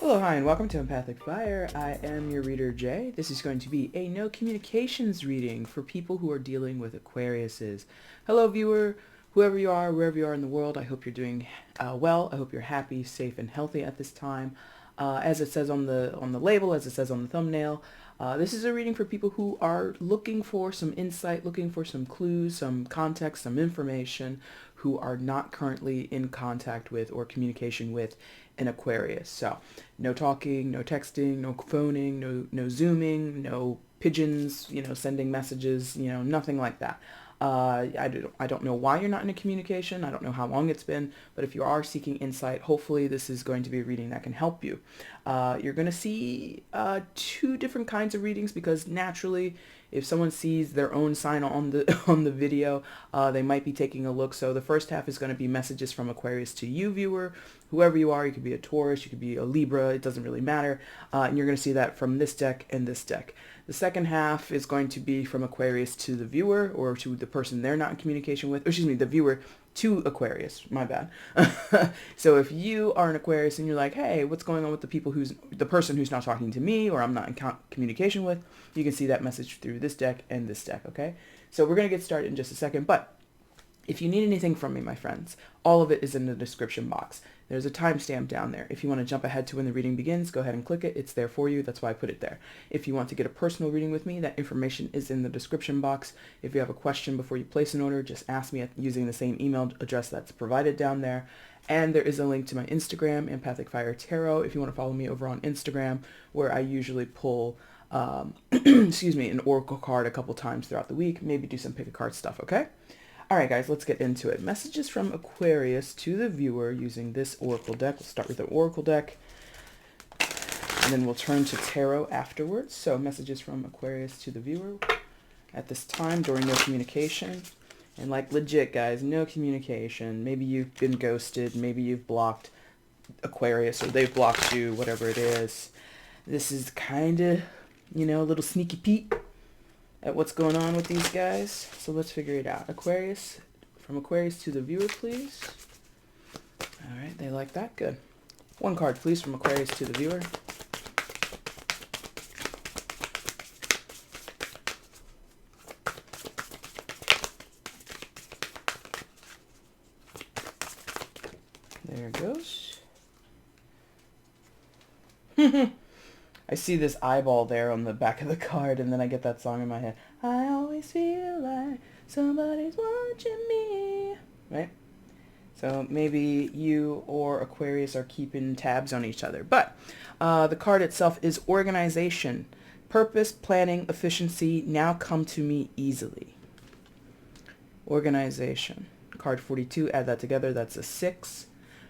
Hello, hi, and welcome to EmpathicFire. I am your reader, Jay. This is going to be a no communications reading for people who are dealing with Aquariuses. Hello, viewer, whoever you are, wherever you are in the world. I hope you're doing well. I hope you're happy, safe, and healthy at this time. As it says on the label, as it says on the thumbnail, this is a reading for people who are looking for some insight, looking for some clues, some context, some information, who are not currently in contact with or communication with an Aquarius. So no talking, no texting, no phoning, no zooming, no pigeons, sending messages, nothing like that. I don't know why you're not in a communication. I don't know how long it's been, but if you are seeking insight, hopefully this is going to be a reading that can help you. You're going to see two different kinds of readings because naturally, if someone sees their own sign on the video, they might be taking a look. So the first half is going to be messages from Aquarius to you, viewer, whoever you are. You could be a Taurus, you could be a Libra. It doesn't really matter. And you're going to see that from this deck and this deck. The second half is going to be from Aquarius to the viewer or to the person they're not in communication with. Or excuse me, the viewer to Aquarius. My bad. So if you are an Aquarius and you're like, hey, what's going on with the person who's not talking to me or I'm not in communication with, you can see that message through this deck and this deck, okay? So we're going to get started in just a second, but if you need anything from me, my friends, all of it is in the description box. There's a timestamp down there. If you want to jump ahead to when the reading begins, go ahead and click it. It's there for you. That's why I put it there. If you want to get a personal reading with me, that information is in the description box. If you have a question before you place an order, just ask me using the same email address that's provided down there. And there is a link to my Instagram, EmpathicFire Tarot, if you want to follow me over on Instagram, where I usually pull excuse me, an oracle card a couple times throughout the week, maybe do some pick a card stuff, okay? All right, guys, let's get into it. Messages from Aquarius to the viewer using this oracle deck. Let's start with the oracle deck, and then we'll turn to tarot afterwards. So messages from Aquarius to the viewer at this time during no communication. And like legit, guys, no communication. Maybe you've been ghosted. Maybe you've blocked Aquarius or they've blocked you, whatever it is. This is kind of, a little sneaky peek at what's going on with these guys. So let's figure it out. Aquarius, from Aquarius to the viewer, please. All right, they like that. Good. One card, please, from Aquarius to the viewer. There it goes. I see this eyeball there on the back of the card, and then I get that song in my head. I always feel like somebody's watching me. Right? So maybe you or Aquarius are keeping tabs on each other. But the card itself is organization. Purpose, planning, efficiency now come to me easily. Organization. Card 42, add that together. That's a 6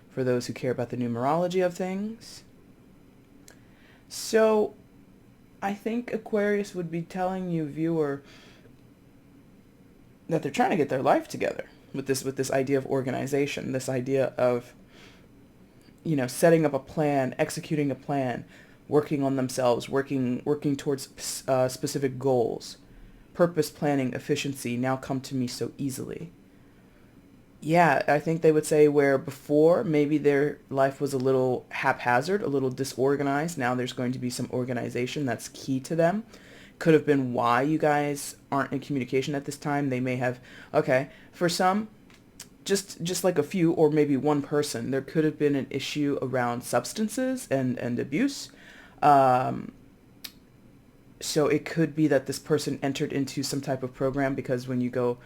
for those who care about the numerology of things. So I think Aquarius would be telling you, viewer, that they're trying to get their life together with this idea of organization, this idea of, setting up a plan, executing a plan, working on themselves, working towards specific goals. Purpose, planning, efficiency now come to me so easily. Yeah, I think they would say where before maybe their life was a little haphazard, a little disorganized. Now there's going to be some organization that's key to them. Could have been why you guys aren't in communication at this time. They may have, okay, for some, just like a few or maybe one person, there could have been an issue around substances and abuse. So it could be that this person entered into some type of program, because when you go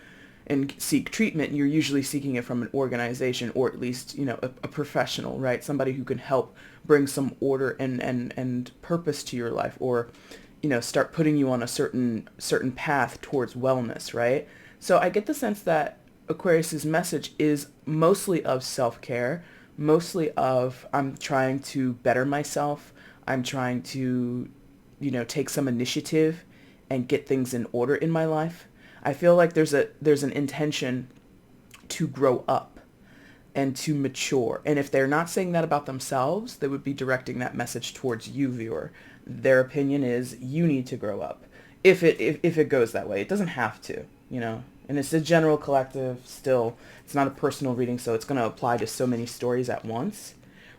and seek treatment, you're usually seeking it from an organization, or at least, a professional, right? Somebody who can help bring some order and purpose to your life, or, start putting you on a certain path towards wellness, right? So I get the sense that Aquarius's message is mostly of self-care, mostly of I'm trying to better myself. I'm trying to, take some initiative and get things in order in my life. I feel like there's an intention to grow up and to mature. And if they're not saying that about themselves, they would be directing that message towards you, viewer. Their opinion is you need to grow up. If it goes that way. It doesn't have to, And it's a general collective still. It's not a personal reading, so it's going to apply to so many stories at once.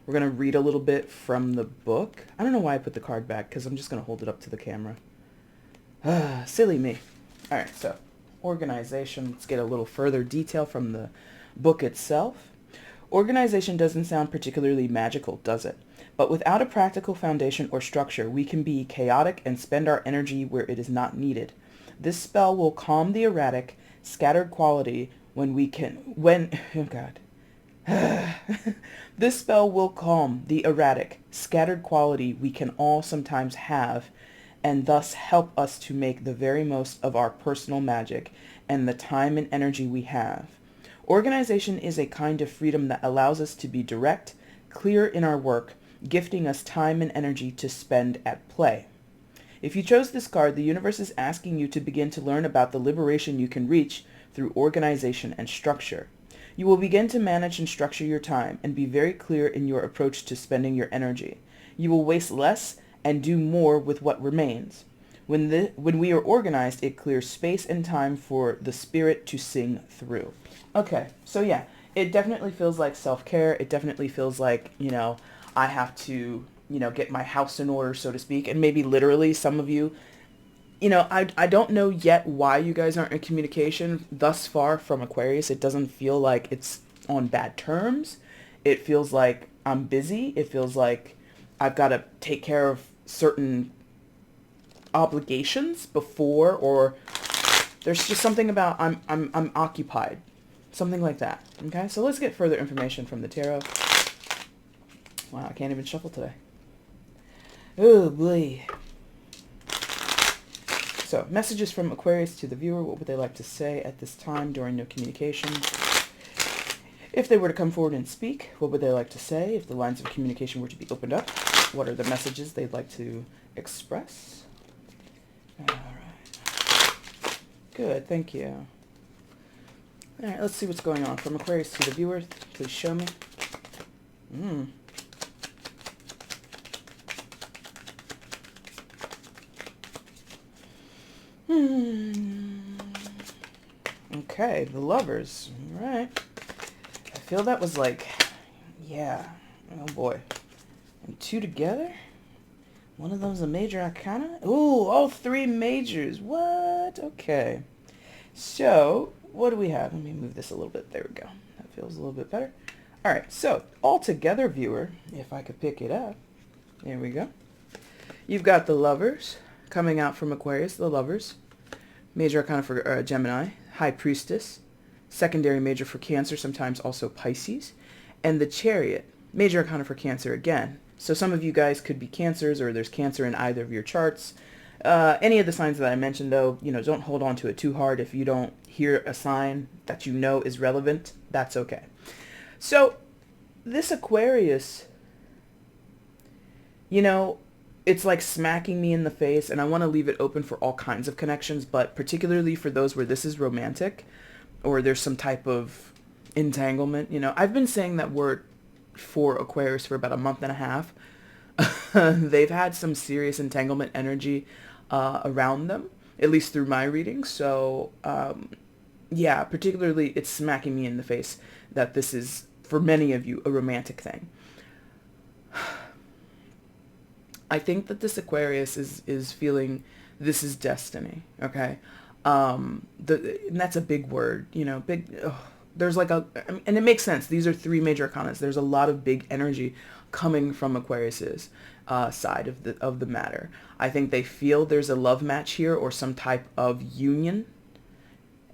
We're going to read a little bit from the book. I don't know why I put the card back, because I'm just going to hold it up to the camera. Silly me. All right, so organization. Let's get a little further detail from the book itself. Organization doesn't sound particularly magical, does it? But without a practical foundation or structure, we can be chaotic and spend our energy where it is not needed. This spell will calm the erratic, scattered quality oh God. This spell will calm the erratic, scattered quality we can all sometimes have, and thus help us to make the very most of our personal magic and the time and energy we have. Organization is a kind of freedom that allows us to be direct, clear in our work, gifting us time and energy to spend at play. If you chose this card, the universe is asking you to begin to learn about the liberation you can reach through organization and structure. You will begin to manage and structure your time and be very clear in your approach to spending your energy. You will waste less and do more with what remains. When we are organized, it clears space and time for the spirit to sing through. Okay, so yeah, it definitely feels like self-care. It definitely feels like, I have to, get my house in order, so to speak. And maybe literally some of you, I don't know yet why you guys aren't in communication thus far from Aquarius. It doesn't feel like it's on bad terms. It feels like I'm busy. It feels like I've got to take care of certain obligations before, or there's just something about I'm occupied. Something like that. Okay, so let's get further information from the tarot. Wow, I can't even shuffle today. Oh boy. So, messages from Aquarius to the viewer. What would they like to say at this time during no communication? If they were to come forward and speak, what would they like to say? If the lines of communication were to be opened up, what are the messages they'd like to express? All right. Good, thank you. All right, let's see what's going on from Aquarius to the viewer. Please show me. Okay, the Lovers. All right. I feel that was like, yeah. Oh boy. And two together? One of them's a major arcana? Ooh, all three majors. What? Okay. So, what do we have? Let me move this a little bit. There we go. That feels a little bit better. All right, so all together, viewer, if I could pick it up. There we go. You've got the Lovers coming out from Aquarius, the Lovers. Major arcana for Gemini, High Priestess, secondary major for Cancer, sometimes also Pisces, and the Chariot, major arcana for Cancer again. So some of you guys could be Cancers, or there's Cancer in either of your charts. Any of the signs that I mentioned, though, don't hold on to it too hard. If you don't hear a sign that you know is relevant, that's okay. So this Aquarius, it's like smacking me in the face, and I want to leave it open for all kinds of connections, but particularly for those where this is romantic or there's some type of entanglement. I've been saying that word for Aquarius for about a month and a half. They've had some serious entanglement energy around them, at least through my reading. So, yeah, particularly it's smacking me in the face that this is, for many of you, a romantic thing. I think that this Aquarius is feeling this is destiny, okay? And that's a big word, big. There's like and it makes sense. These are three major arcanas. There's a lot of big energy coming from Aquarius's side of the matter. I think they feel there's a love match here or some type of union.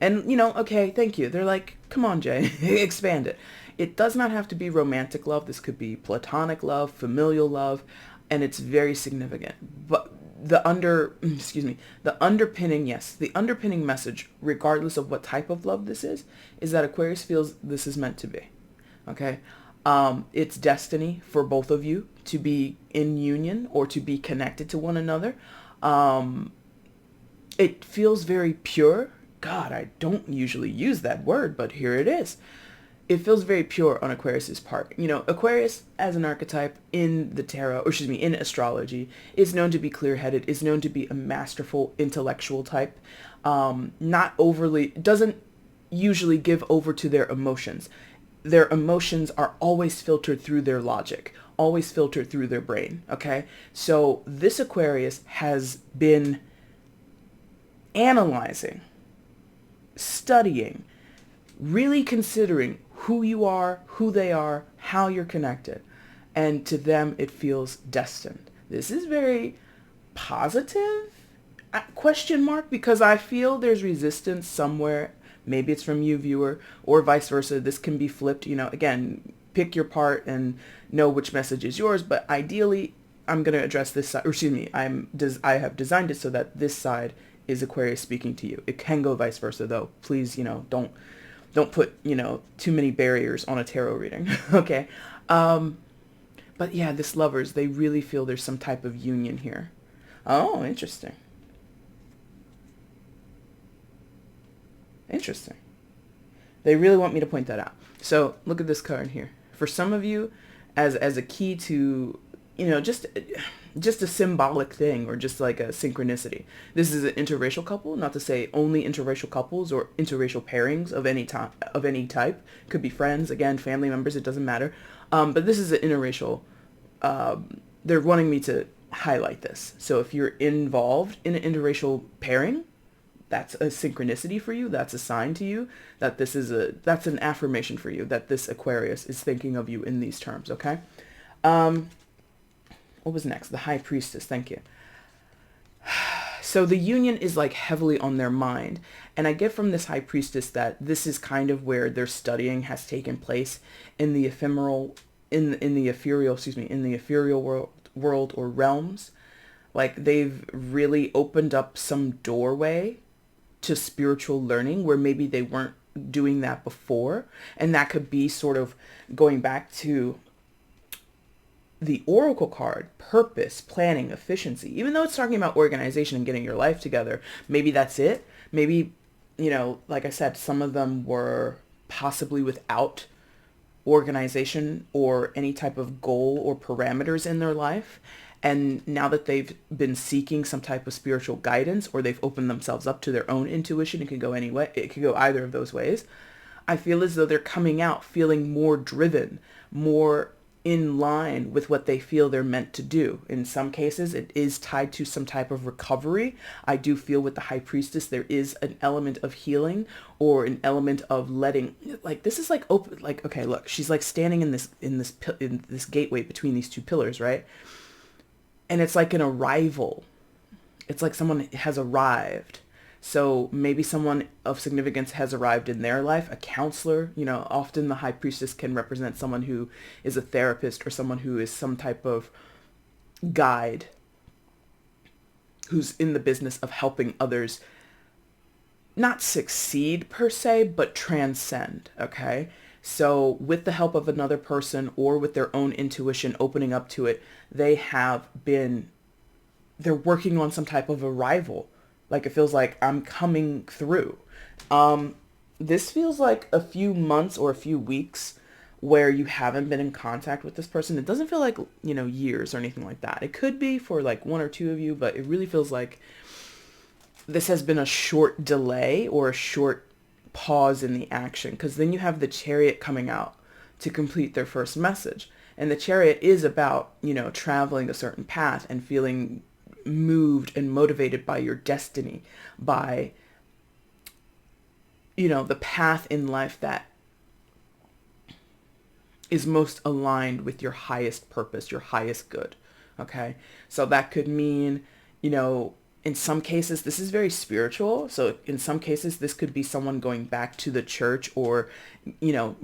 And, okay, thank you. They're like, come on, Jay, expand it. It does not have to be romantic love. This could be platonic love, familial love, and it's very significant. But the underpinning message, regardless of what type of love this is that Aquarius feels this is meant to be. Okay? It's destiny for both of you to be in union or to be connected to one another. It feels very pure. God, I don't usually use that word, but here it is. It feels very pure on Aquarius's part. Aquarius as an archetype in the tarot, in astrology, is known to be clear-headed, is known to be a masterful intellectual type, doesn't usually give over to their emotions. their emotions are always filtered through their logic, always filtered through their brain, okay? So this Aquarius has been analyzing, studying, really considering who you are, who they are, how you're connected. And to them, it feels destined. This is very positive, question mark, because I feel there's resistance somewhere. Maybe it's from you, viewer, or vice versa. This can be flipped. Again, pick your part and know which message is yours. But ideally, I'm going to address this side, or excuse me, I have designed it so that this side is Aquarius speaking to you. It can go vice versa, though. Please, don't put, too many barriers on a tarot reading. Okay. But yeah, this Lovers, they really feel there's some type of union here. Oh, interesting. Interesting. They really want me to point that out. So look at this card here. For some of you, as a key to, just a symbolic thing, or just like a synchronicity. This is an interracial couple, not to say only interracial couples or interracial pairings of any type. Could be friends, again, family members, it doesn't matter. But this is an interracial, they're wanting me to highlight this. So if you're involved in an interracial pairing, that's a synchronicity for you. That's a sign to you that that's an affirmation for you that this Aquarius is thinking of you in these terms. Okay. What was next? The High Priestess. Thank you. So the union is like heavily on their mind. And I get from this High Priestess that this is kind of where their studying has taken place in the ephemeral, in the ethereal world or realms. Like they've really opened up some doorway to spiritual learning where maybe they weren't doing that before. And that could be sort of going back to the Oracle card, purpose, planning, efficiency. Even though it's talking about organization and getting your life together, maybe that's it. Maybe, like I said, some of them were possibly without organization or any type of goal or parameters in their life. And now that they've been seeking some type of spiritual guidance, or they've opened themselves up to their own intuition, it could go any way. It could go either of those ways. I feel as though they're coming out feeling more driven, more in line with what they feel they're meant to do. In some cases, it is tied to some type of recovery. I do feel with the High Priestess, there is an element of healing, or an element of letting, like, this is like open, like, okay, look, she's like standing in this gateway between these two pillars, right? And it's like an arrival. It's like someone has arrived. So maybe someone of significance has arrived in their life, a counselor. Often the High Priestess can represent someone who is a therapist, or someone who is some type of guide, who's in the business of helping others not succeed per se, but transcend, okay? So with the help of another person, or with their own intuition opening up to it, they're working on some type of arrival. Like, it feels like I'm coming through. This feels like a few months or a few weeks where you haven't been in contact with this person. It doesn't feel like, years or anything like that. It could be for like one or two of you, but it really feels like this has been a short delay or a short pause in the action. Because then you have the Chariot coming out to complete their first message. And the Chariot is about, traveling a certain path and feeling moved and motivated by your destiny, by, the path in life that is most aligned with your highest purpose, your highest good. Okay. So that could mean, in some cases, this is very spiritual. So in some cases, this could be someone going back to the church, or,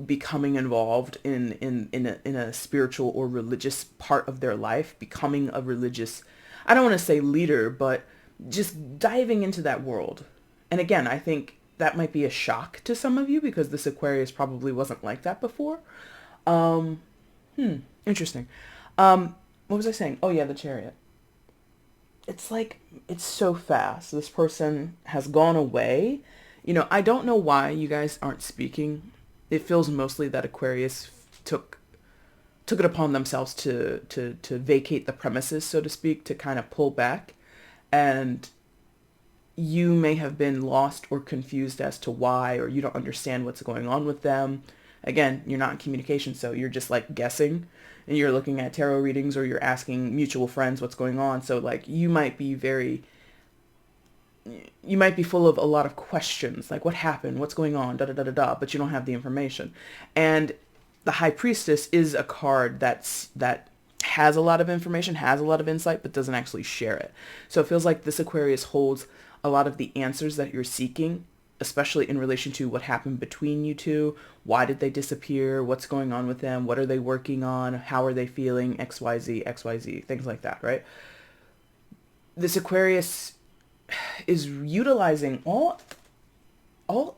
becoming involved in a spiritual or religious part of their life, becoming a religious, I don't want to say leader, but just diving into that world. And again, I think that might be a shock to some of you, because this Aquarius probably wasn't like that before. Interesting. What was I saying? Oh yeah, the Chariot. It's like, it's so fast. This person has gone away. I don't know why you guys aren't speaking. It feels mostly that Aquarius took it upon themselves to vacate the premises, so to speak, to kind of pull back. And you may have been lost or confused as to why, or you don't understand what's going on with them. Again, you're not in communication, so you're just like guessing, and you're looking at tarot readings, or you're asking mutual friends what's going on. So like you might be full of a lot of questions, like what happened, what's going on, da da da da da, but you don't have the information. And the High Priestess is a card that has a lot of information, has a lot of insight, but doesn't actually share it. So it feels like this Aquarius holds a lot of the answers that you're seeking, especially in relation to what happened between you two. Why did they disappear? What's going on with them? What are they working on? How are they feeling? XYZ, XYZ, things like that, right? This Aquarius is utilizing all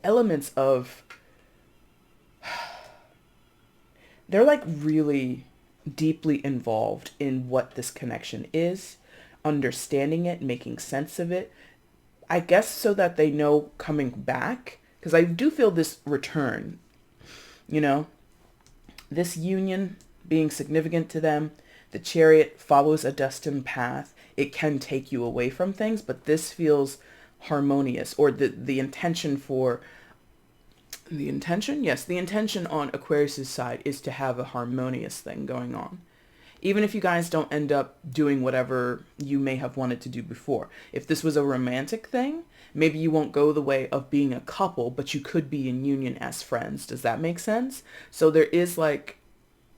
elements of, they're like really deeply involved in what this connection is, understanding it, making sense of it, I guess, so that they know coming back, because I do feel this return, you know, this union being significant to them. The Chariot follows a destined path. It can take you away from things, but this feels harmonious, or the intention for the intention? Yes, the intention on Aquarius's side is to have a harmonious thing going on. Even if you guys don't end up doing whatever you may have wanted to do before. If this was a romantic thing, maybe you won't go the way of being a couple, but you could be in union as friends. Does that make sense? So there is like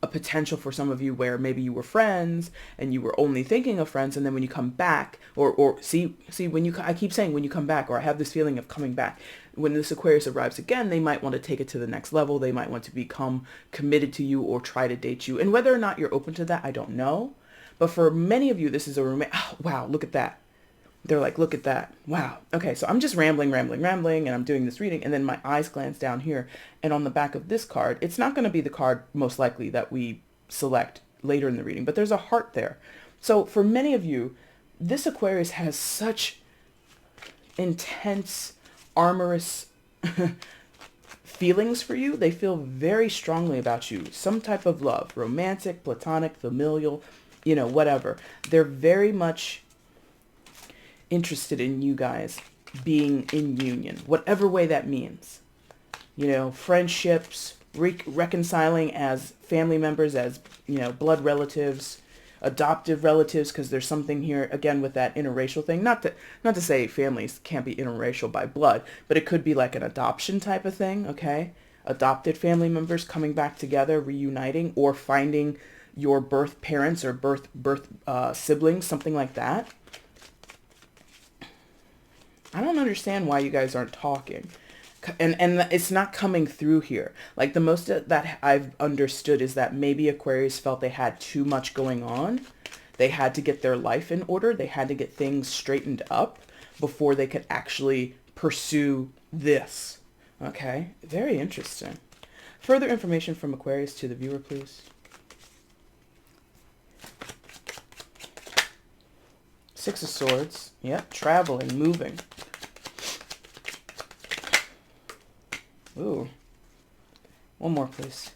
a potential for some of you where maybe you were friends and you were only thinking of friends, and then when you come back, or see when you, I keep saying when you come back, or I have this feeling of coming back, when this Aquarius arrives again, they might want to take it to the next level. They might want to become committed to you or try to date you. And whether or not you're open to that, I don't know. But for many of you, this is a oh, wow, look at that. They're like, look at that. Wow. Okay, so I'm just rambling, and I'm doing this reading, and then my eyes glance down here, and on the back of this card, it's not going to be the card most likely that we select later in the reading, but there's a heart there. So for many of you, this Aquarius has such intense, amorous feelings for you. They feel very strongly about you. Some type of love, romantic, platonic, familial, you know, whatever. They're very much interested in you guys being in union, whatever way that means. You know, friendships, reconciling as family members, as, you know, blood relatives, adoptive relatives, because there's something here again with that interracial thing. Not to say families can't be interracial by blood, but it could be like an adoption type of thing, okay? Adopted family members coming back together, reuniting, or finding your birth parents or birth siblings, something like that. I don't understand why you guys aren't talking. And it's not coming through here. Like the most that I've understood is that maybe Aquarius felt they had too much going on. They had to get their life in order. They had to get things straightened up before they could actually pursue this. Okay, very interesting. Further information from Aquarius to the viewer, please. Six of Swords. Yep, traveling, moving. Ooh. One more, please.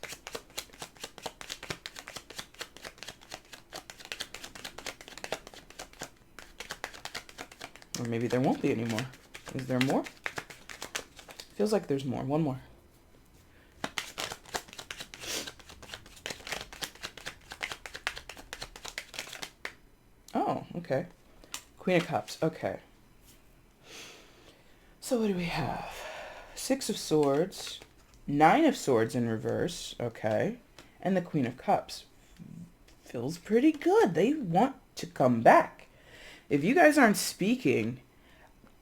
Or maybe there won't be any more. Is there more? Feels like there's more. One more. Oh, okay. Queen of Cups. Okay. So what do we have? Six of Swords, Nine of Swords in reverse, okay, and the Queen of Cups. Feels pretty good. They want to come back. If you guys aren't speaking,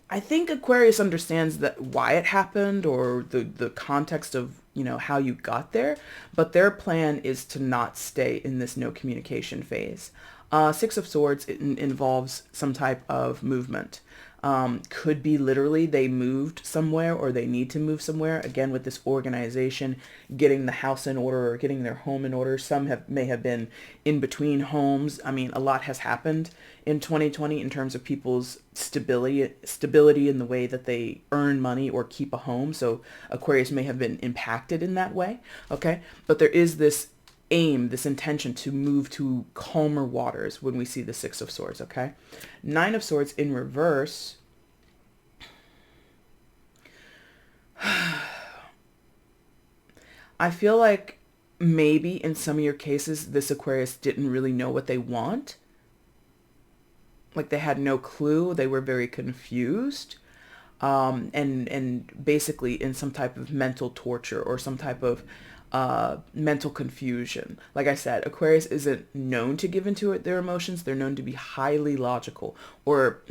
I think Aquarius understands that why it happened, or the context of, you know, how you got there, but their plan is to not stay in this no communication phase. Six of Swords, it involves some type of movement. Could be literally they moved somewhere, or they need to move somewhere. Again, with this organization, getting the house in order or getting their home in order. Some may have been in between homes. I mean, a lot has happened in 2020 in terms of people's stability in the way that they earn money or keep a home. So Aquarius may have been impacted in that way. Okay. But there is this aim, this intention to move to calmer waters when we see the Six of Swords, okay? Nine of Swords in reverse. I feel like maybe in some of your cases, this Aquarius didn't really know what they want. Like they had no clue. They were very confused. And basically in some type of mental torture or some type of mental confusion. Like I said, Aquarius isn't known to give into their emotions. They're known to be highly logical or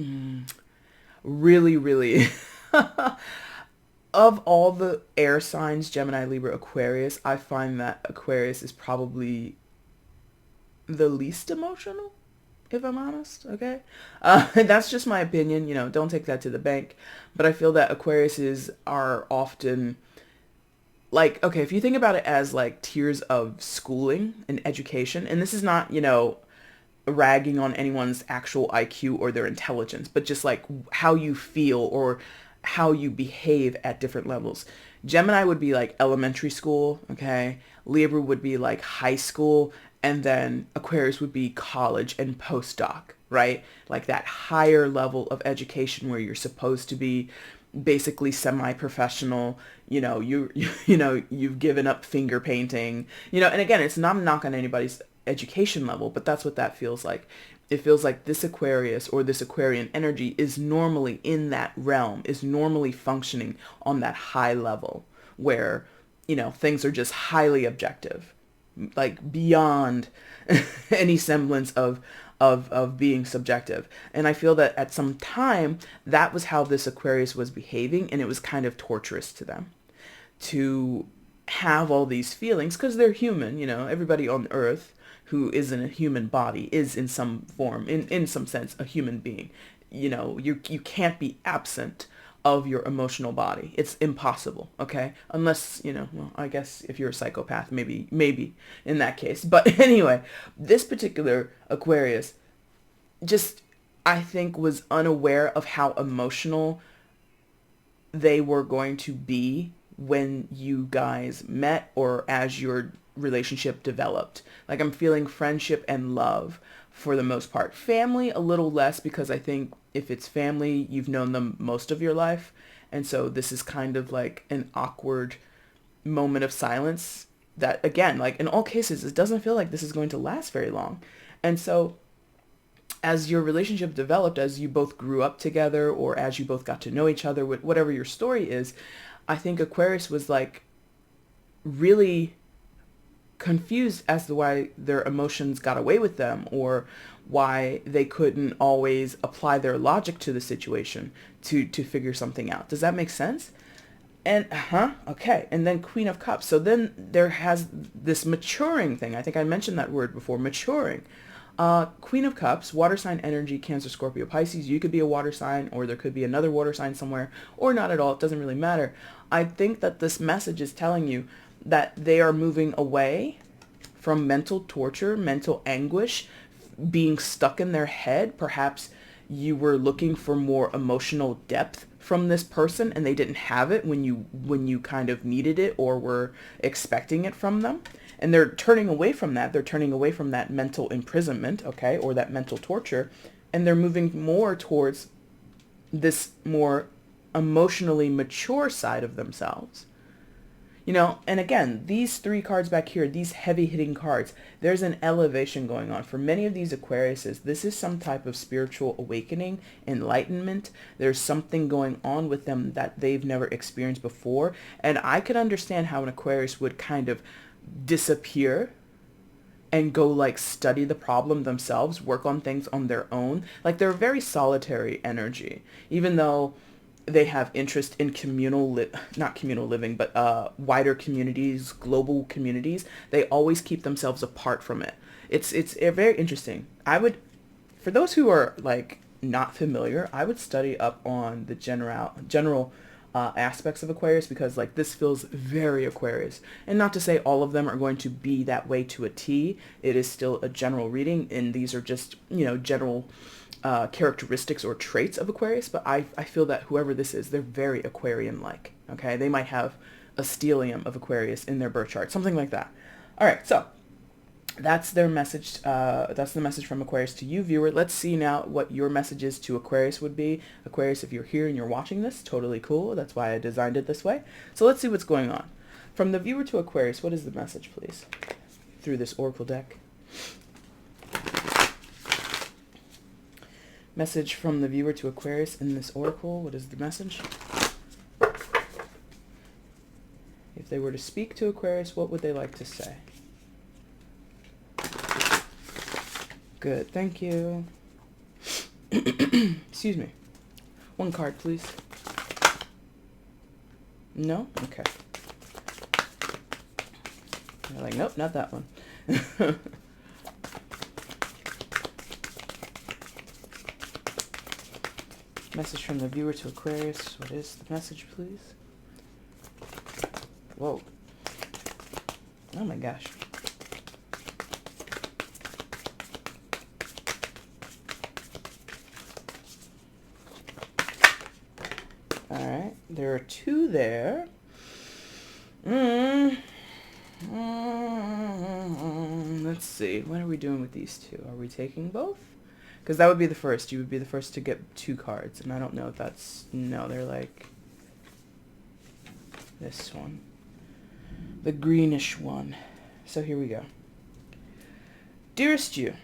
really, really of all the air signs, Gemini, Libra, Aquarius, I find that Aquarius is probably the least emotional, if I'm honest, okay? That's just my opinion, don't take that to the bank. But I feel that Aquariuses are often, like, okay, if you think about it as like tiers of schooling and education, and this is not, ragging on anyone's actual IQ or their intelligence, but just like how you feel or how you behave at different levels. Gemini would be like elementary school, okay? Libra would be like high school, and then Aquarius would be college and postdoc, right? Like that higher level of education where you're supposed to be basically semi-professional, you've given up finger painting, and again, it's not a knock on anybody's education level, but that's what that feels like. It feels like this Aquarius or this Aquarian energy is normally in that realm, is normally functioning on that high level where, things are just highly objective, like beyond any semblance of being subjective. And I feel that at some time that was how this Aquarius was behaving, and it was kind of torturous to them to have all these feelings because they're human, everybody on earth who is in a human body is in some form, in some sense, a human being. You can't be absent of your emotional body. It's impossible, okay? Unless, well, I guess if you're a psychopath, maybe in that case. But anyway, this particular Aquarius just, I think, was unaware of how emotional they were going to be when you guys met or as your relationship developed. Like I'm feeling friendship and love for the most part. Family a little less, because I think if it's family, you've known them most of your life. And so this is kind of like an awkward moment of silence that, again, like in all cases, it doesn't feel like this is going to last very long. And so as your relationship developed, as you both grew up together or as you both got to know each other, whatever your story is, I think Aquarius was like really confused as to why their emotions got away with them or why they couldn't always apply their logic to the situation to figure something out. Does that make sense? And okay. And then Queen of Cups. So then there has this maturing thing. I think I mentioned that word before, maturing. Queen of Cups, water sign energy, Cancer, Scorpio, Pisces. You could be a water sign, or there could be another water sign somewhere, or not at all. It doesn't really matter. I think that this message is telling you that they are moving away from mental torture, mental anguish, being stuck in their head. Perhaps you were looking for more emotional depth from this person and they didn't have it when you kind of needed it or were expecting it from them. And they're turning away from that. They're turning away from that mental imprisonment, okay, or that mental torture, and they're moving more towards this more emotionally mature side of themselves. And again, these three cards back here, these heavy hitting cards, there's an elevation going on. For many of these Aquariuses, this is some type of spiritual awakening, enlightenment. There's something going on with them that they've never experienced before. And I could understand how an Aquarius would kind of disappear and go like study the problem themselves, work on things on their own. Like they're a very solitary energy, even though they have interest in not communal living, but wider communities, global communities. They always keep themselves apart from it. It's very interesting. For those who are like not familiar, I would study up on the general aspects of Aquarius, because like this feels very Aquarius. And not to say all of them are going to be that way to a T. It is still a general reading, and these are just general characteristics or traits of Aquarius, but I feel that whoever this is, they're very Aquarian-like, okay? They might have a stellium of Aquarius in their birth chart, something like that. All right, so that's their message. That's the message from Aquarius to you, viewer. Let's see now what your messages to Aquarius would be. Aquarius, if you're here and you're watching this, totally cool. That's why I designed it this way. So let's see what's going on. From the viewer to Aquarius, what is the message, please? Through this oracle deck. Message from the viewer to Aquarius in this oracle. What is the message? If they were to speak to Aquarius, what would they like to say? Good, thank you. Excuse me. One card, please. No? Okay. They're like, nope, not that one. Message from the viewer to Aquarius. What is the message, please? Whoa. Oh my gosh. Alright, there are two there. Let's see. What are we doing with these two? Are we taking both? Because that would be the first. You would be the first to get two cards. And I don't know if that's... No, they're like... this one. The greenish one. So here we go. Dearest you,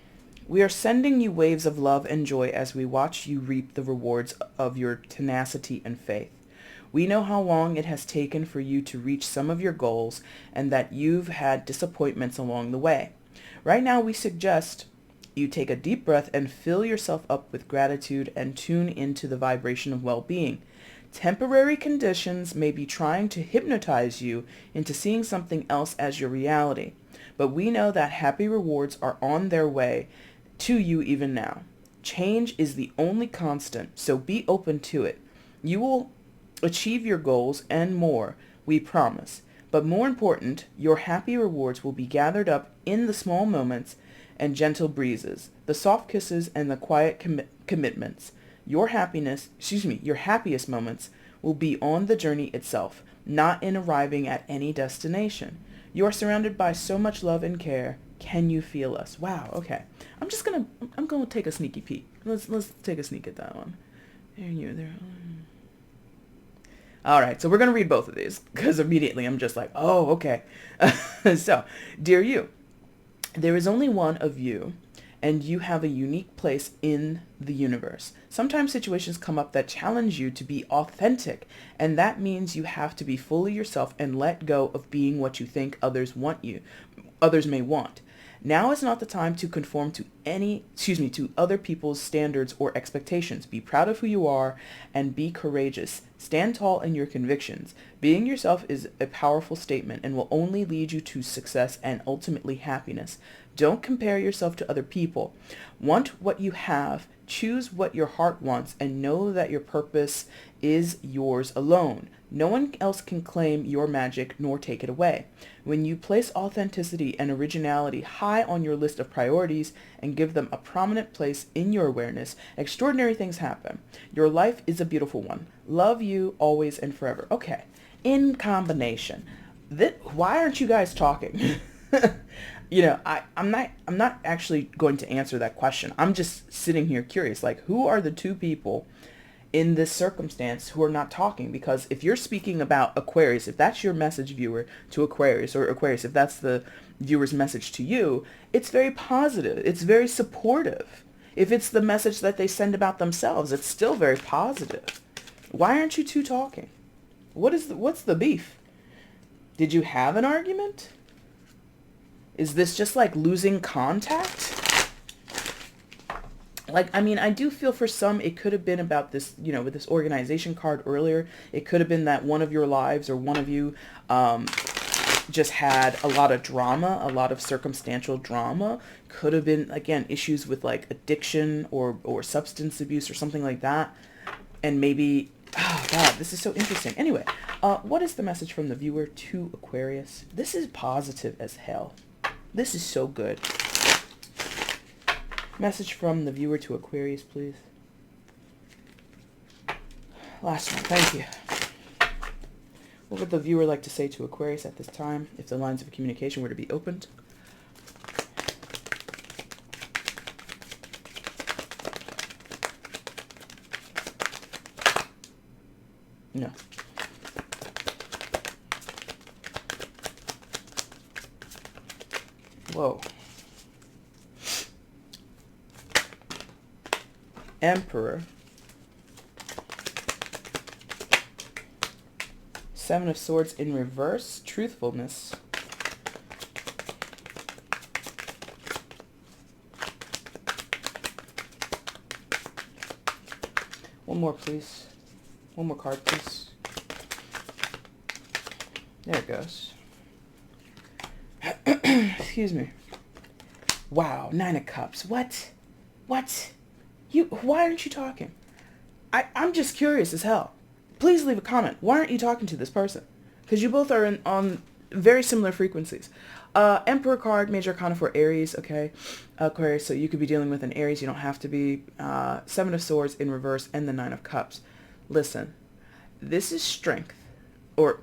we are sending you waves of love and joy as we watch you reap the rewards of your tenacity and faith. We know how long it has taken for you to reach some of your goals and that you've had disappointments along the way. Right now, we suggest you take a deep breath and fill yourself up with gratitude and tune into the vibration of well-being. Temporary conditions may be trying to hypnotize you into seeing something else as your reality, but we know that happy rewards are on their way to you even now. Change is the only constant, so be open to it. You will achieve your goals and more, we promise. But more important, your happy rewards will be gathered up in the small moments and gentle breezes, the soft kisses and the quiet commitments. Your happiest moments will be on the journey itself, not in arriving at any destination. You are surrounded by so much love and care. Can you feel us? Wow, okay. I'm gonna take a sneaky peek. Let's take a sneak at that one. There you there. All right, so we're going to read both of these because immediately I'm just like, oh, okay. So, dear you, there is only one of you, and you have a unique place in the universe. Sometimes situations come up that challenge you to be authentic, and that means you have to be fully yourself and let go of being what you think others may want. Now is not the time to conform to to other people's standards or expectations. Be proud of who you are and be courageous. Stand tall in your convictions. Being yourself is a powerful statement and will only lead you to success and ultimately happiness. Don't compare yourself to other people. Want what you have, choose what your heart wants, and know that your purpose is yours alone. No one else can claim your magic nor take it away. When you place authenticity and originality high on your list of priorities and give them a prominent place in your awareness, extraordinary things happen. Your life is a beautiful one. Love you always and forever. Okay, in combination. Why aren't you guys talking? You know, I'm not actually going to answer that question. I'm just sitting here curious, like, who are the two people in this circumstance who are not talking? Because if you're speaking about Aquarius, if that's your message, viewer, to Aquarius, or Aquarius, if that's the viewer's message to you, it's very positive. It's very supportive. If it's the message that they send about themselves, it's still very positive. Why aren't you two talking? What's the beef? Did you have an argument? Is this just like losing contact? Like, I mean, I do feel for some it could have been about this, you know, with this organization card earlier, it could have been that one of your lives or one of you just had a lot of drama, a lot of circumstantial drama. Could have been, again, issues with like addiction or substance abuse or something like that. And maybe, oh God, this is so interesting. Anyway, what is the message from the viewer to Aquarius? This is positive as hell. This is so good. Message from the viewer to Aquarius, please. Last one, thank you. What would the viewer like to say to Aquarius at this time if the lines of communication were to be opened? No. Whoa. Emperor. Seven of Swords in reverse. Truthfulness. One more, please. One more card, please. There it goes. Excuse me. Wow, Nine of Cups. What? What? Why aren't you talking? I'm just curious as hell. Please leave a comment. Why aren't you talking to this person? Because you both are on very similar frequencies. Emperor card, Major Arcana for Aries, okay? Aquarius, so you could be dealing with an Aries. You don't have to be. Seven of Swords in reverse and the Nine of Cups. Listen, this is strength, or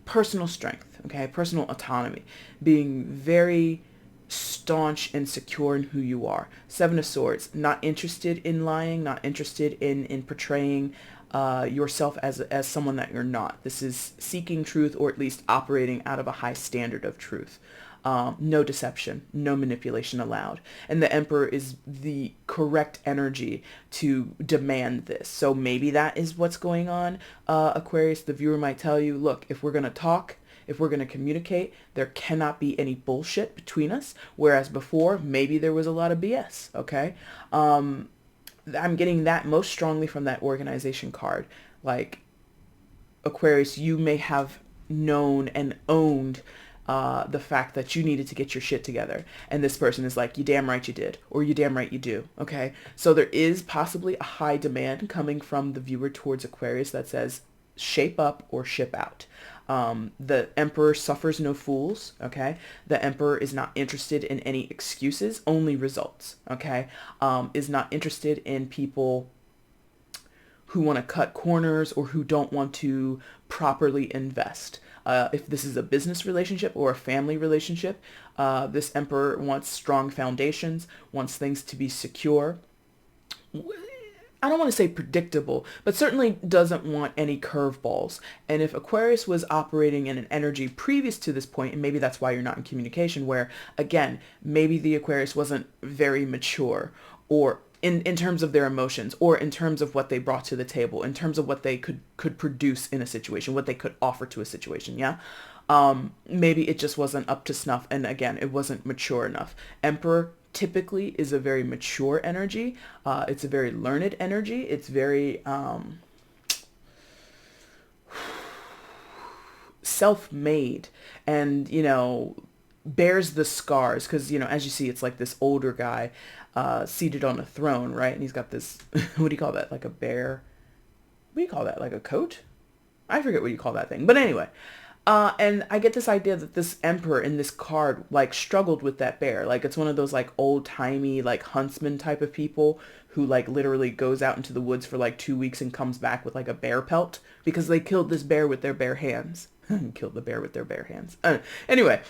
personal strength, okay? Personal autonomy. Being very staunch and secure in who you are. Seven of Swords, not interested in lying, not interested in portraying yourself as someone that you're not. This is seeking truth, or at least operating out of a high standard of truth. No deception, no manipulation allowed. And the Emperor is the correct energy to demand this. So maybe that is what's going on, Aquarius. The viewer might tell you, look, if we're going to talk, if we're going to communicate, there cannot be any bullshit between us. Whereas before, maybe there was a lot of BS, okay? I'm getting that most strongly from that organization card. Like, Aquarius, you may have known and owned the fact that you needed to get your shit together. And this person is like, you damn right you did. Or you damn right you do. Okay? So there is possibly a high demand coming from the viewer towards Aquarius that says, shape up or ship out. The Emperor suffers no fools, okay? The Emperor is not interested in any excuses, only results, okay? Is not interested in people who want to cut corners or who don't want to properly invest. If this is a business relationship or a family relationship, this Emperor wants strong foundations, wants things to be secure. I don't want to say predictable, but certainly doesn't want any curveballs. And if Aquarius was operating in an energy previous to this point, and maybe that's why you're not in communication, where, again, maybe the Aquarius wasn't very mature, or in terms of their emotions, or in terms of what they brought to the table, in terms of what they could produce in a situation, what they could offer to a situation, yeah? Maybe it just wasn't up to snuff, and again, it wasn't mature enough. Emperor typically is a very mature energy. It's a very learned energy. It's very self-made, and, you know, bears the scars, because, you know, as you see, it's like this older guy seated on a throne, right? And he's got this, what do you call that? Like a bear? What do you call that? Like a coat? I forget what you call that thing. But anyway, and I get this idea that this Emperor in this card, like, struggled with that bear. Like, it's one of those, like, old-timey, like, huntsman type of people who, like, literally goes out into the woods for, like, 2 weeks and comes back with, like, a bear pelt because they killed this bear with their bare hands. Killed the bear with their bare hands. Anyway,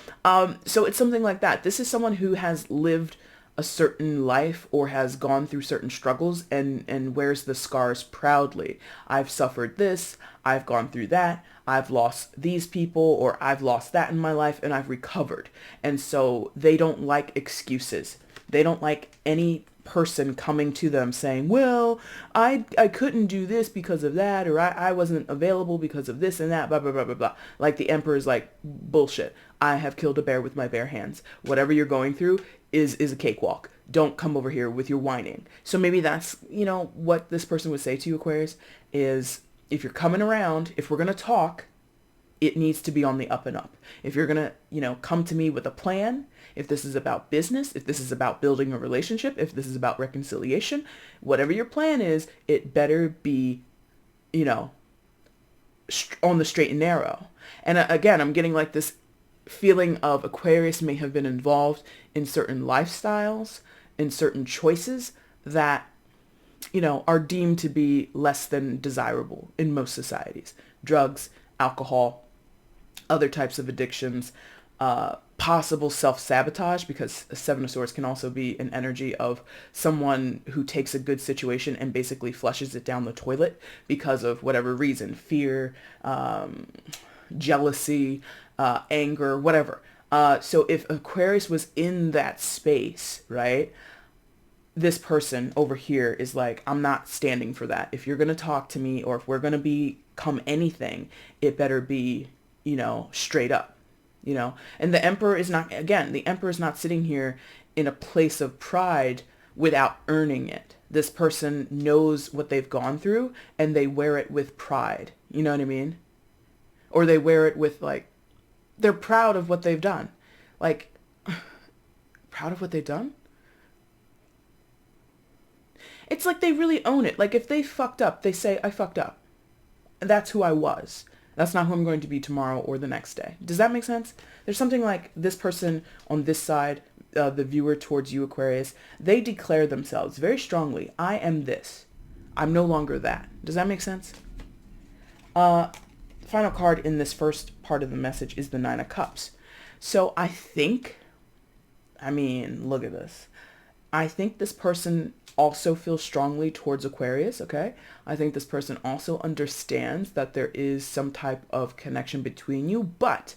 so it's something like that. This is someone who has lived a certain life or has gone through certain struggles and wears the scars proudly. I've suffered this, I've gone through that, I've lost these people, or I've lost that in my life, and I've recovered. And so they don't like excuses. They don't like any person coming to them saying, well, I couldn't do this because of that, or I wasn't available because of this and that, blah, blah, blah, blah, blah. Like, the Emperor's like, bullshit. I have killed a bear with my bare hands. Whatever you're going through is a cakewalk. Don't come over here with your whining. So maybe that's, you know, what this person would say to you, Aquarius, is if you're coming around, if we're going to talk, it needs to be on the up and up. If you're going to, you know, come to me with a plan, if this is about business, if this is about building a relationship, if this is about reconciliation, whatever your plan is, it better be, you know, on the straight and narrow. And again, I'm getting like this feeling of Aquarius may have been involved in certain lifestyles, in certain choices that, you know, are deemed to be less than desirable in most societies. Drugs, alcohol, other types of addictions, possible self-sabotage, because a Seven of Swords can also be an energy of someone who takes a good situation and basically flushes it down the toilet because of whatever reason, fear, jealousy, anger, whatever. So if Aquarius was in that space, right, this person over here is like, I'm not standing for that. If you're going to talk to me or if we're going to become anything, it better be, straight up, And the emperor is not, again, the emperor is not sitting here in a place of pride without earning it. This person knows what they've gone through and they wear it with pride. You know what I mean? Or they wear it with they're proud of what they've done. Like, proud of what they've done? It's like they really own it. Like if they fucked up, they say, I fucked up. That's who I was. That's not who I'm going to be tomorrow or the next day. Does that make sense? There's something like this person on this side, the viewer towards you, Aquarius, they declare themselves very strongly. I am this. I'm no longer that. Does that make sense? The final card in this first part of the message is the Nine of Cups. So I mean, look at this. I think this person also feels strongly towards Aquarius, okay? I think this person also understands that there is some type of connection between you, but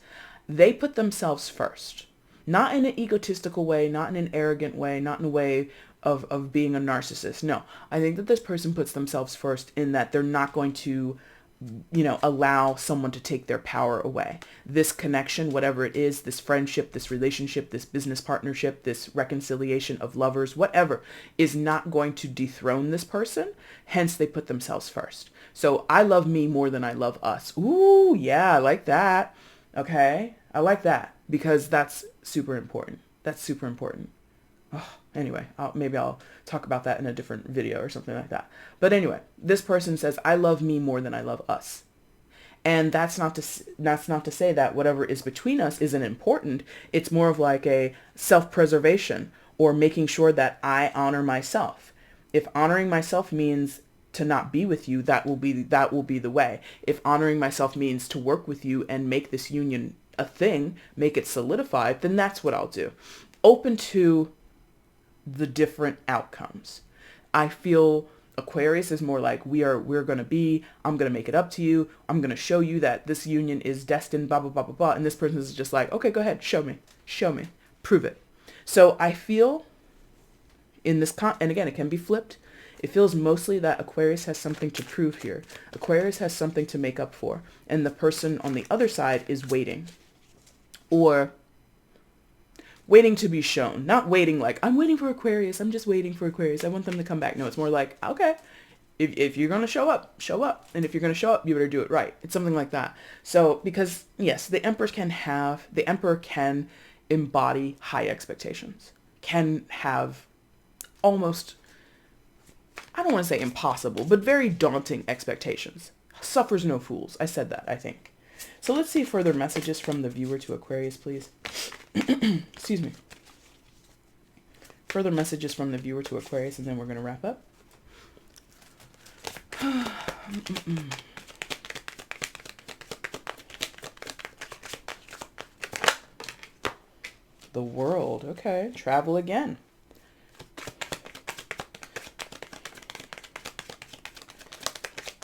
they put themselves first. Not in an egotistical way, not in an arrogant way, not in a way of being a narcissist. No, I think that this person puts themselves first in that they're not going to allow someone to take their power away. This connection, whatever it is, this friendship, this relationship, this business partnership, this reconciliation of lovers, whatever, is not going to dethrone this person. Hence, they put themselves first. So I love me more than I love us. Ooh, yeah, I like that. Okay, I like that because that's super important. That's super important. Oh, anyway, maybe I'll talk about that in a different video or something like that. But anyway, this person says, I love me more than I love us. And that's not to say that whatever is between us isn't important. It's more of like a self-preservation or making sure that I honor myself. If honoring myself means to not be with you, that will be the way. If honoring myself means to work with you and make this union a thing, make it solidified, then that's what I'll do. Open to the different outcomes. I feel Aquarius is more like we're going to be, I'm going to make it up to you. I'm going to show you that this union is destined, blah, blah, blah, blah, blah. And this person is just like, okay, go ahead. Show me, prove it. So I feel in this, and again, it can be flipped. It feels mostly that Aquarius has something to prove here. Aquarius has something to make up for. And the person on the other side is waiting, or waiting to be shown. Not waiting like, I'm waiting for Aquarius. I'm just waiting for Aquarius. I want them to come back. No, it's more like, okay, if you're going to show up, show up. And if you're going to show up, you better do it right. It's something like that. So, because yes, the emperor can embody high expectations, can have almost, I don't want to say impossible, but very daunting expectations. Suffers no fools. I said that, I think. So let's see further messages from the viewer to Aquarius, please. Excuse me. Further messages from the viewer to Aquarius, and then we're going to wrap up. The world. Okay. Travel again.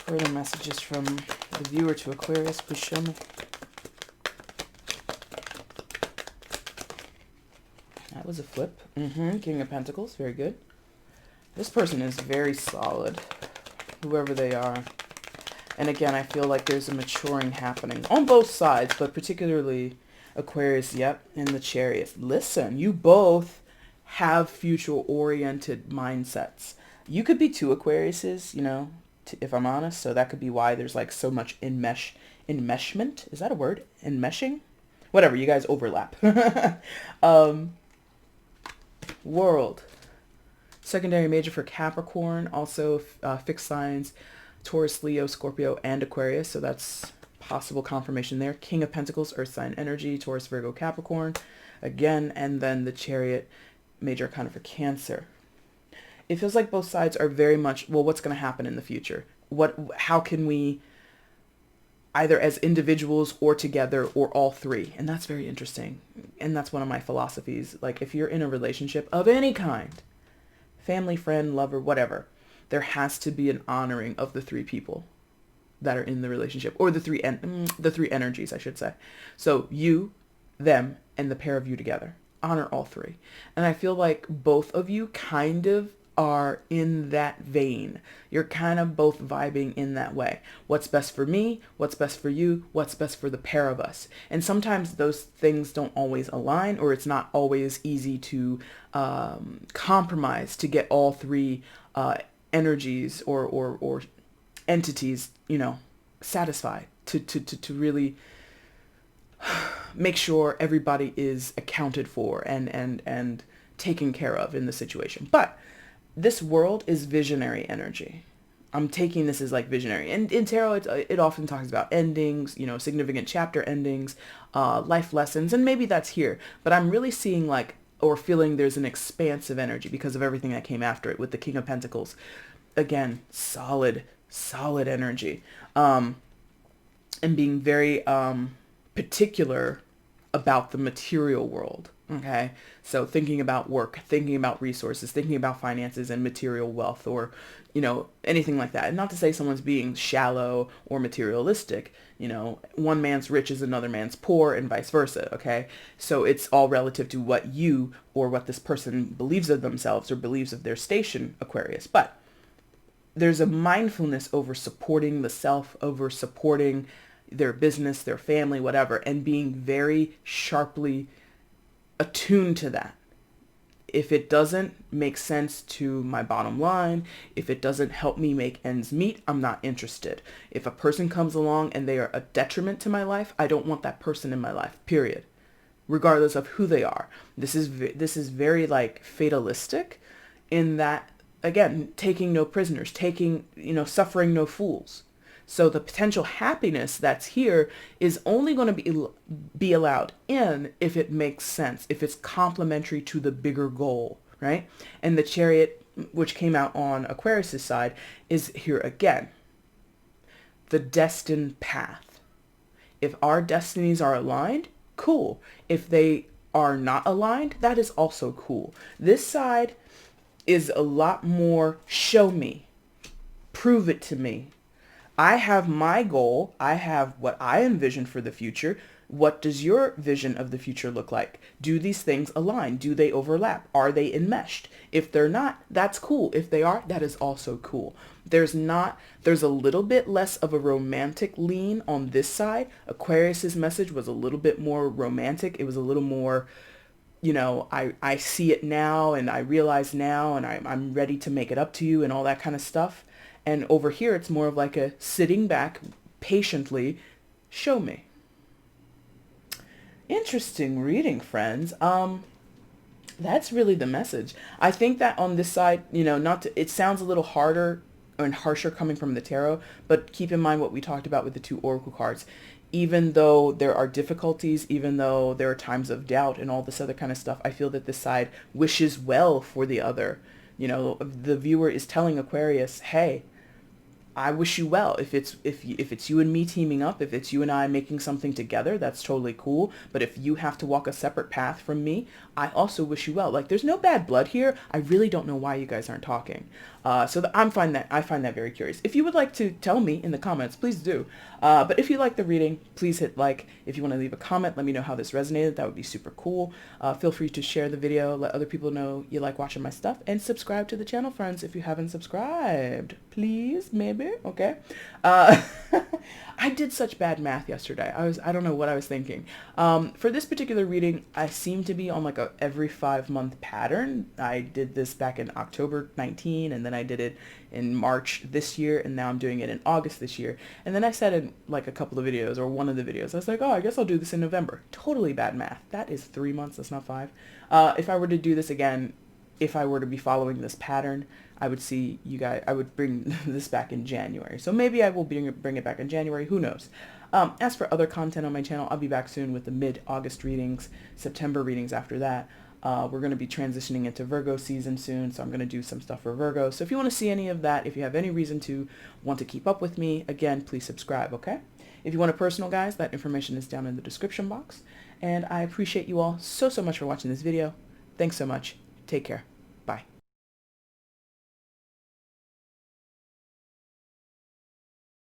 Further messages from the viewer to Aquarius, please show me. That was a flip. King of Pentacles, very good. This person is very solid, whoever they are. And again, I feel like there's a maturing happening on both sides, but particularly Aquarius, yep, and the Chariot. Listen, you both have future-oriented mindsets. You could be two Aquariuses, if I'm honest, so that could be why there's like so much enmeshment. Is that a word? Enmeshing? Whatever, you guys overlap. World. Secondary major for Capricorn, also fixed signs, Taurus, Leo, Scorpio, and Aquarius, so that's possible confirmation there. King of Pentacles, Earth sign energy, Taurus, Virgo, Capricorn, again, and then the Chariot, major arcana for Cancer. It feels like both sides are very much, well, what's going to happen in the future? How can we, either as individuals or together or all three? And that's very interesting. And that's one of my philosophies. Like if you're in a relationship of any kind, family, friend, lover, whatever, there has to be an honoring of the three people that are in the relationship, or the three energies, I should say. So you, them, and the pair of you together. Honor all three. And I feel like both of you kind of are in that vein. You're kind of both vibing in that way. What's best for me? What's best for you? What's best for the pair of us? And sometimes those things don't always align, or it's not always easy to compromise to get all three energies or entities, satisfied to really make sure everybody is accounted for and taken care of in the situation. But this world is visionary energy. I'm taking this as like visionary. And in tarot, it often talks about endings, significant chapter endings, life lessons, and maybe that's here. But I'm really seeing like, or feeling there's an expansive energy because of everything that came after it with the King of Pentacles. Again, solid energy. And being very particular about the material world. Okay, so thinking about work, thinking about resources, thinking about finances and material wealth, or anything like that. And not to say someone's being shallow or materialistic. One man's rich is another man's poor, and vice versa. Okay, so it's all relative to what you or what this person believes of themselves or believes of their station, Aquarius. But there's a mindfulness over supporting the self, over supporting their business, their family, whatever, and being very sharply attuned to that. If it doesn't make sense to my bottom line, if it doesn't help me make ends meet, I'm not interested. If a person comes along and they are a detriment to my life, I don't want that person in my life, period. Regardless of who they are. This is very like fatalistic in that, again, taking no prisoners, suffering no fools. So the potential happiness that's here is only going to be allowed in if it makes sense, if it's complementary to the bigger goal, right? And the Chariot, which came out on Aquarius's side, is here again. The destined path. If our destinies are aligned, cool. If they are not aligned, that is also cool. This side is a lot more show me, prove it to me. I have my goal. I have what I envision for the future. What does your vision of the future look like? Do these things align? Do they overlap? Are they enmeshed? If they're not, that's cool. If they are, that is also cool. There's a little bit less of a romantic lean on this side. Aquarius's message was a little bit more romantic. It was a little more, I see it now and I realize now and I'm ready to make it up to you and all that kind of stuff. And over here, it's more of like a sitting back patiently, show me. Interesting reading, friends. That's really the message. I think that on this side, it sounds a little harder and harsher coming from the tarot, but keep in mind what we talked about with the two oracle cards. Even though there are difficulties, even though there are times of doubt and all this other kind of stuff, I feel that this side wishes well for the other. The viewer is telling Aquarius, hey, I wish you well. If it's you and me teaming up, if it's you and I making something together, that's totally cool. But if you have to walk a separate path from me, I also wish you well. Like, there's no bad blood here. I really don't know why you guys aren't talking. I find that very curious. If you would like to tell me in the comments, please do. But if you like the reading, please hit like. If you want to leave a comment, let me know how this resonated. That would be super cool. Feel free to share the video, let other people know you like watching my stuff, and subscribe to the channel, friends, if you haven't subscribed. Please, maybe, okay? I did such bad math yesterday. I don't know what I was thinking. For this particular reading, I seem to be on like a every 5-month pattern. I did this back in October 19, and then I did it in March this year, and now I'm doing it in August this year. And then I said in like a couple of videos, or one of the videos, I was like, oh, I guess I'll do this in November. Totally bad math. That is 3 months. That's not 5. If I were to do this again, if I were to be following this pattern, I would see you guys, I would bring this back in January. So maybe I will bring it back in January. Who knows? As for other content on my channel, I'll be back soon with the mid-August readings, September readings after that. We're going to be transitioning into Virgo season soon, so I'm going to do some stuff for Virgo. So if you want to see any of that, if you have any reason to want to keep up with me, again, please subscribe, okay? If you want a personal, guys, that information is down in the description box. And I appreciate you all so much for watching this video. Thanks so much. Take care.